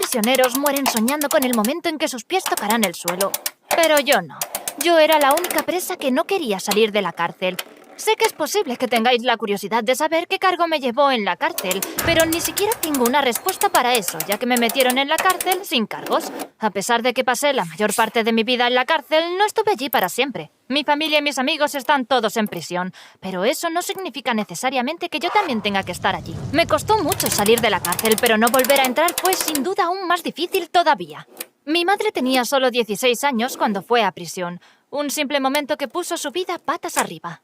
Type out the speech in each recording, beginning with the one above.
prisioneros mueren soñando con el momento en que sus pies tocarán el suelo. Pero yo no. Yo era la única presa que no quería salir de la cárcel. Sé que es posible que tengáis la curiosidad de saber qué cargo me llevó en la cárcel, pero ni siquiera tengo una respuesta para eso, ya que me metieron en la cárcel sin cargos. A pesar de que pasé la mayor parte de mi vida en la cárcel, no estuve allí para siempre. Mi familia y mis amigos están todos en prisión, pero eso no significa necesariamente que yo también tenga que estar allí. Me costó mucho salir de la cárcel, pero no volver a entrar fue sin duda aún más difícil todavía. Mi madre tenía solo 16 años cuando fue a prisión. Un simple momento que puso su vida patas arriba.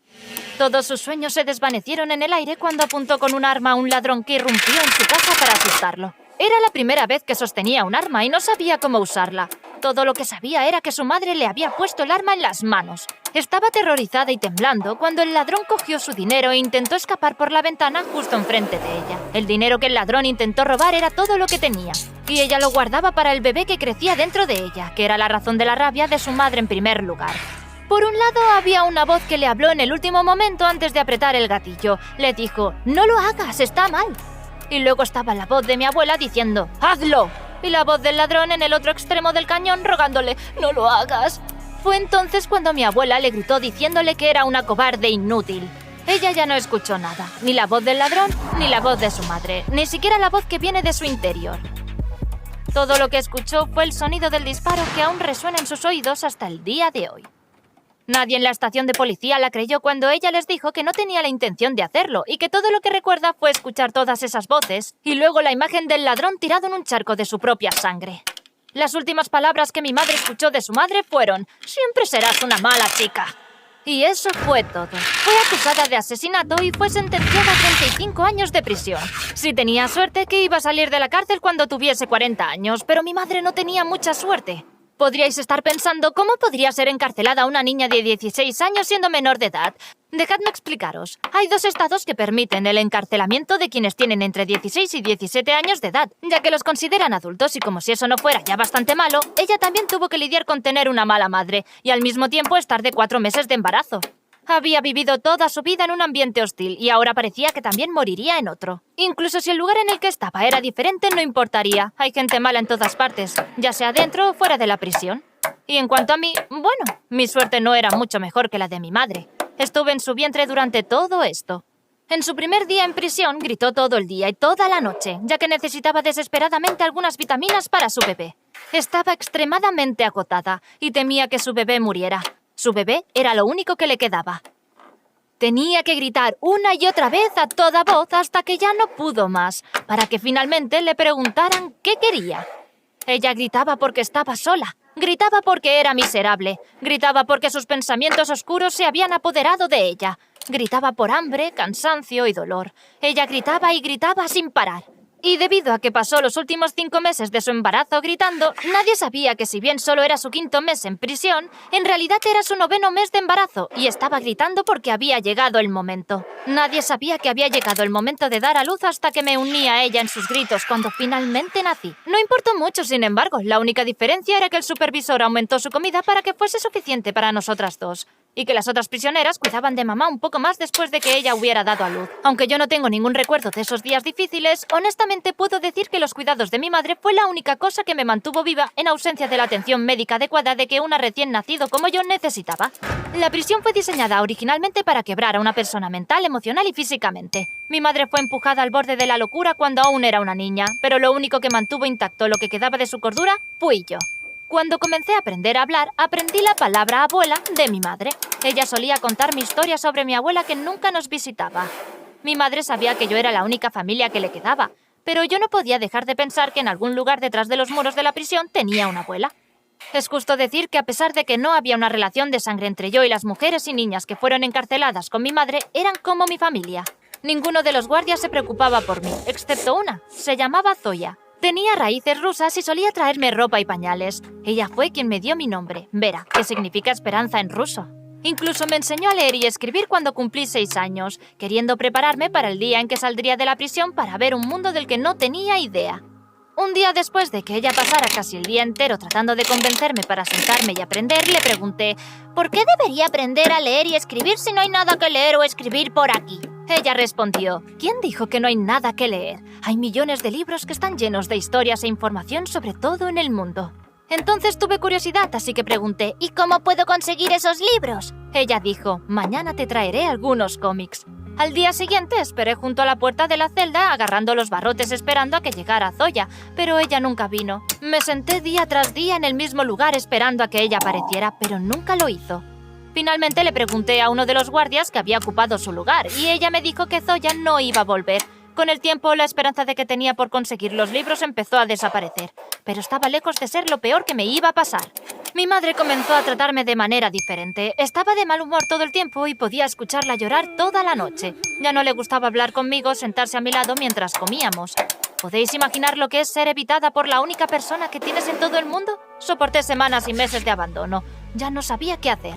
Todos sus sueños se desvanecieron en el aire cuando apuntó con un arma a un ladrón que irrumpió en su casa para asustarlo. Era la primera vez que sostenía un arma y no sabía cómo usarla. Todo lo que sabía era que su madre le había puesto el arma en las manos. Estaba aterrorizada y temblando cuando el ladrón cogió su dinero e intentó escapar por la ventana justo enfrente de ella. El dinero que el ladrón intentó robar era todo lo que tenía, y ella lo guardaba para el bebé que crecía dentro de ella, que era la razón de la rabia de su madre en primer lugar. Por un lado, había una voz que le habló en el último momento antes de apretar el gatillo. Le dijo, «No lo hagas, está mal». Y luego estaba la voz de mi abuela diciendo, «¡Hazlo!». Y la voz del ladrón en el otro extremo del cañón rogándole, «No lo hagas». Fue entonces cuando mi abuela le gritó diciéndole que era una cobarde inútil. Ella ya no escuchó nada, ni la voz del ladrón, ni la voz de su madre, ni siquiera la voz que viene de su interior. Todo lo que escuchó fue el sonido del disparo que aún resuena en sus oídos hasta el día de hoy. Nadie en la estación de policía la creyó cuando ella les dijo que no tenía la intención de hacerlo y que todo lo que recuerda fue escuchar todas esas voces y luego la imagen del ladrón tirado en un charco de su propia sangre. Las últimas palabras que mi madre escuchó de su madre fueron «Siempre serás una mala chica». Y eso fue todo. Fue acusada de asesinato y fue sentenciada a 35 años de prisión. Sí tenía suerte que iba a salir de la cárcel cuando tuviese 40 años, pero mi madre no tenía mucha suerte. Podríais estar pensando cómo podría ser encarcelada una niña de 16 años siendo menor de edad. Dejadme explicaros. Hay 2 estados que permiten el encarcelamiento de quienes tienen entre 16 y 17 años de edad, ya que los consideran adultos y como si eso no fuera ya bastante malo, ella también tuvo que lidiar con tener una mala madre y al mismo tiempo estar de 4 meses de embarazo. Había vivido toda su vida en un ambiente hostil y ahora parecía que también moriría en otro. Incluso si el lugar en el que estaba era diferente, no importaría. Hay gente mala en todas partes, ya sea dentro o fuera de la prisión. Y en cuanto a mí, bueno, mi suerte no era mucho mejor que la de mi madre. Estuve en su vientre durante todo esto. En su primer día en prisión gritó todo el día y toda la noche, ya que necesitaba desesperadamente algunas vitaminas para su bebé. Estaba extremadamente agotada y temía que su bebé muriera. Su bebé era lo único que le quedaba. Tenía que gritar una y otra vez a toda voz hasta que ya no pudo más, para que finalmente le preguntaran qué quería. Ella gritaba porque estaba sola, gritaba porque era miserable, gritaba porque sus pensamientos oscuros se habían apoderado de ella, gritaba por hambre, cansancio y dolor. Ella gritaba y gritaba sin parar. Y debido a que pasó los últimos 5 meses de su embarazo gritando, nadie sabía que si bien solo era su 5.º mes en prisión, en realidad era su 9.º mes de embarazo y estaba gritando porque había llegado el momento. Nadie sabía que había llegado el momento de dar a luz hasta que me uní a ella en sus gritos cuando finalmente nací. No importó mucho, sin embargo, la única diferencia era que el supervisor aumentó su comida para que fuese suficiente para nosotras 2. Y que las otras prisioneras cuidaban de mamá un poco más después de que ella hubiera dado a luz. Aunque yo no tengo ningún recuerdo de esos días difíciles, honestamente puedo decir que los cuidados de mi madre fue la única cosa que me mantuvo viva en ausencia de la atención médica adecuada de que una recién nacido como yo necesitaba. La prisión fue diseñada originalmente para quebrar a una persona mental, emocional y físicamente. Mi madre fue empujada al borde de la locura cuando aún era una niña, pero lo único que mantuvo intacto lo que quedaba de su cordura fui yo. Cuando comencé a aprender a hablar, aprendí la palabra abuela de mi madre. Ella solía contarme historias sobre mi abuela que nunca nos visitaba. Mi madre sabía que yo era la única familia que le quedaba, pero yo no podía dejar de pensar que en algún lugar detrás de los muros de la prisión tenía una abuela. Es justo decir que a pesar de que no había una relación de sangre entre yo y las mujeres y niñas que fueron encarceladas con mi madre, eran como mi familia. Ninguno de los guardias se preocupaba por mí, excepto una. Se llamaba Zoya. Tenía raíces rusas y solía traerme ropa y pañales. Ella fue quien me dio mi nombre, Vera, que significa esperanza en ruso. Incluso me enseñó a leer y escribir cuando cumplí 6 años, queriendo prepararme para el día en que saldría de la prisión para ver un mundo del que no tenía idea. Un día después de que ella pasara casi el día entero tratando de convencerme para sentarme y aprender, le pregunté «¿Por qué debería aprender a leer y escribir si no hay nada que leer o escribir por aquí?». Ella respondió, ¿quién dijo que no hay nada que leer? Hay millones de libros que están llenos de historias e información sobre todo en el mundo. Entonces tuve curiosidad, así que pregunté, ¿y cómo puedo conseguir esos libros? Ella dijo, mañana te traeré algunos cómics. Al día siguiente esperé junto a la puerta de la celda agarrando los barrotes esperando a que llegara Zoya, pero ella nunca vino. Me senté día tras día en el mismo lugar esperando a que ella apareciera, pero nunca lo hizo. Finalmente le pregunté a uno de los guardias que había ocupado su lugar y ella me dijo que Zoya no iba a volver. Con el tiempo, la esperanza de que tenía por conseguir los libros empezó a desaparecer, pero estaba lejos de ser lo peor que me iba a pasar. Mi madre comenzó a tratarme de manera diferente. Estaba de mal humor todo el tiempo y podía escucharla llorar toda la noche. Ya no le gustaba hablar conmigo, sentarse a mi lado mientras comíamos. ¿Podéis imaginar lo que es ser evitada por la única persona que tienes en todo el mundo? Soporté semanas y meses de abandono. Ya no sabía qué hacer.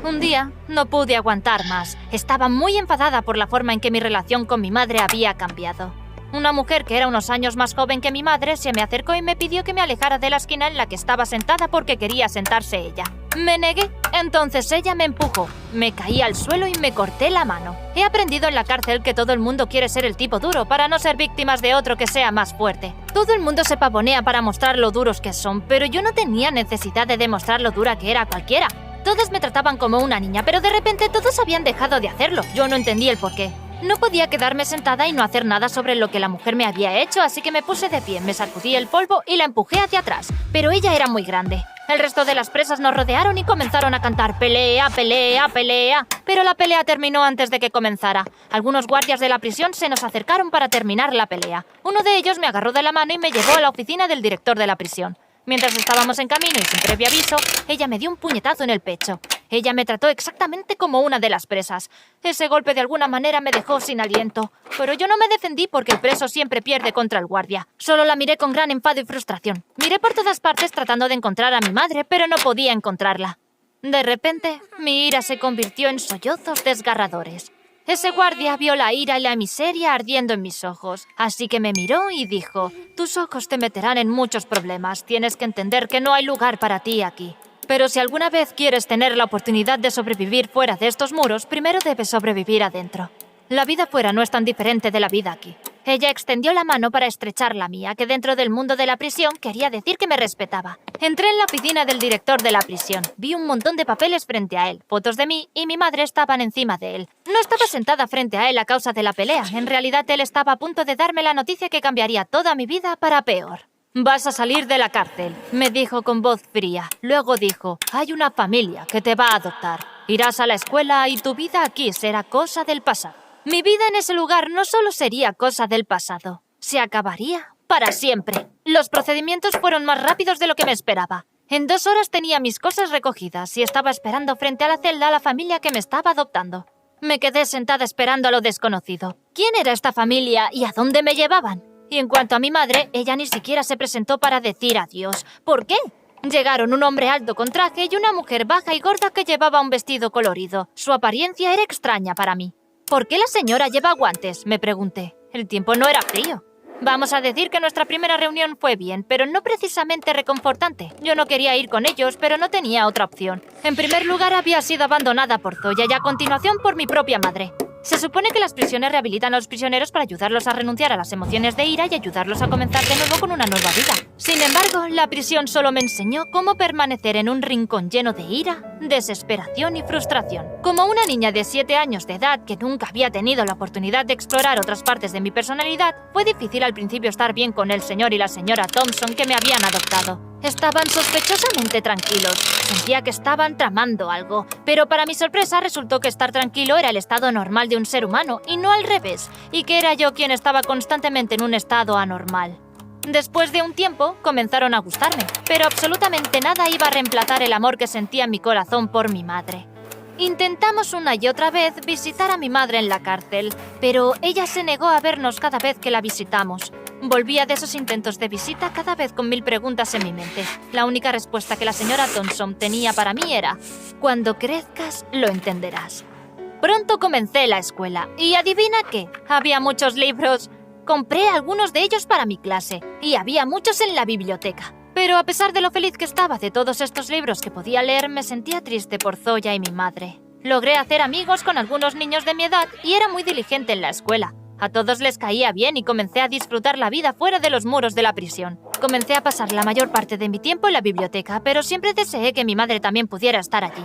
Un día no pude aguantar más. Estaba muy enfadada por la forma en que mi relación con mi madre había cambiado. Una mujer que era unos años más joven que mi madre se me acercó y me pidió que me alejara de la esquina en la que estaba sentada porque quería sentarse ella. Me negué. Entonces ella me empujó. Me caí al suelo y me corté la mano. He aprendido en la cárcel que todo el mundo quiere ser el tipo duro para no ser víctimas de otro que sea más fuerte. Todo el mundo se pavonea para mostrar lo duros que son, pero yo no tenía necesidad de demostrar lo dura que era cualquiera. Todos me trataban como una niña, pero de repente todos habían dejado de hacerlo. Yo no entendí el porqué. No podía quedarme sentada y no hacer nada sobre lo que la mujer me había hecho, así que me puse de pie, me sacudí el polvo y la empujé hacia atrás. Pero ella era muy grande. El resto de las presas nos rodearon y comenzaron a cantar «pelea, pelea, pelea». Pero la pelea terminó antes de que comenzara. Algunos guardias de la prisión se nos acercaron para terminar la pelea. Uno de ellos me agarró de la mano y me llevó a la oficina del director de la prisión. Mientras estábamos en camino y sin previo aviso, ella me dio un puñetazo en el pecho. Ella me trató exactamente como una de las presas. Ese golpe de alguna manera me dejó sin aliento. Pero yo no me defendí porque el preso siempre pierde contra el guardia. Solo la miré con gran enfado y frustración. Miré por todas partes tratando de encontrar a mi madre, pero no podía encontrarla. De repente, mi ira se convirtió en sollozos desgarradores. Ese guardia vio la ira y la miseria ardiendo en mis ojos, así que me miró y dijo, «Tus ojos te meterán en muchos problemas, tienes que entender que no hay lugar para ti aquí. Pero si alguna vez quieres tener la oportunidad de sobrevivir fuera de estos muros, primero debes sobrevivir adentro. La vida fuera no es tan diferente de la vida aquí». Ella extendió la mano para estrechar la mía, que dentro del mundo de la prisión quería decir que me respetaba. Entré en la oficina del director de la prisión. Vi un montón de papeles frente a él, fotos de mí y mi madre estaban encima de él. No estaba sentada frente a él a causa de la pelea. En realidad él estaba a punto de darme la noticia que cambiaría toda mi vida para peor. «Vas a salir de la cárcel», me dijo con voz fría. Luego dijo, «Hay una familia que te va a adoptar. Irás a la escuela y tu vida aquí será cosa del pasado». Mi vida en ese lugar no solo sería cosa del pasado, se acabaría para siempre. Los procedimientos fueron más rápidos de lo que me esperaba. En 2 horas tenía mis cosas recogidas y estaba esperando frente a la celda a la familia que me estaba adoptando. Me quedé sentada esperando a lo desconocido. ¿Quién era esta familia y a dónde me llevaban? Y en cuanto a mi madre, ella ni siquiera se presentó para decir adiós. ¿Por qué? Llegaron un hombre alto con traje y una mujer baja y gorda que llevaba un vestido colorido. Su apariencia era extraña para mí. ¿Por qué la señora lleva guantes?, me pregunté. El tiempo no era frío. Vamos a decir que nuestra primera reunión fue bien, pero no precisamente reconfortante. Yo no quería ir con ellos, pero no tenía otra opción. En primer lugar, había sido abandonada por Zoya y a continuación por mi propia madre. Se supone que las prisiones rehabilitan a los prisioneros para ayudarlos a renunciar a las emociones de ira y ayudarlos a comenzar de nuevo con una nueva vida. Sin embargo, la prisión solo me enseñó cómo permanecer en un rincón lleno de ira, desesperación y frustración. Como una niña de 7 años de edad que nunca había tenido la oportunidad de explorar otras partes de mi personalidad, fue difícil al principio estar bien con el señor y la señora Thompson que me habían adoptado. Estaban sospechosamente tranquilos. Sentía que estaban tramando algo. Pero para mi sorpresa resultó que estar tranquilo era el estado normal de un ser humano y no al revés, y que era yo quien estaba constantemente en un estado anormal. Después de un tiempo comenzaron a gustarme, pero absolutamente nada iba a reemplazar el amor que sentía en mi corazón por mi madre. Intentamos una y otra vez visitar a mi madre en la cárcel, pero ella se negó a vernos cada vez que la visitamos. Volvía de esos intentos de visita cada vez con 1000 preguntas en mi mente. La única respuesta que la señora Thompson tenía para mí era: «Cuando crezcas, lo entenderás». Pronto comencé la escuela, y ¿adivina qué? Había muchos libros. Compré algunos de ellos para mi clase, y había muchos en la biblioteca. Pero a pesar de lo feliz que estaba de todos estos libros que podía leer, me sentía triste por Zoya y mi madre. Logré hacer amigos con algunos niños de mi edad y era muy diligente en la escuela. A todos les caía bien y comencé a disfrutar la vida fuera de los muros de la prisión. Comencé a pasar la mayor parte de mi tiempo en la biblioteca, pero siempre deseé que mi madre también pudiera estar allí.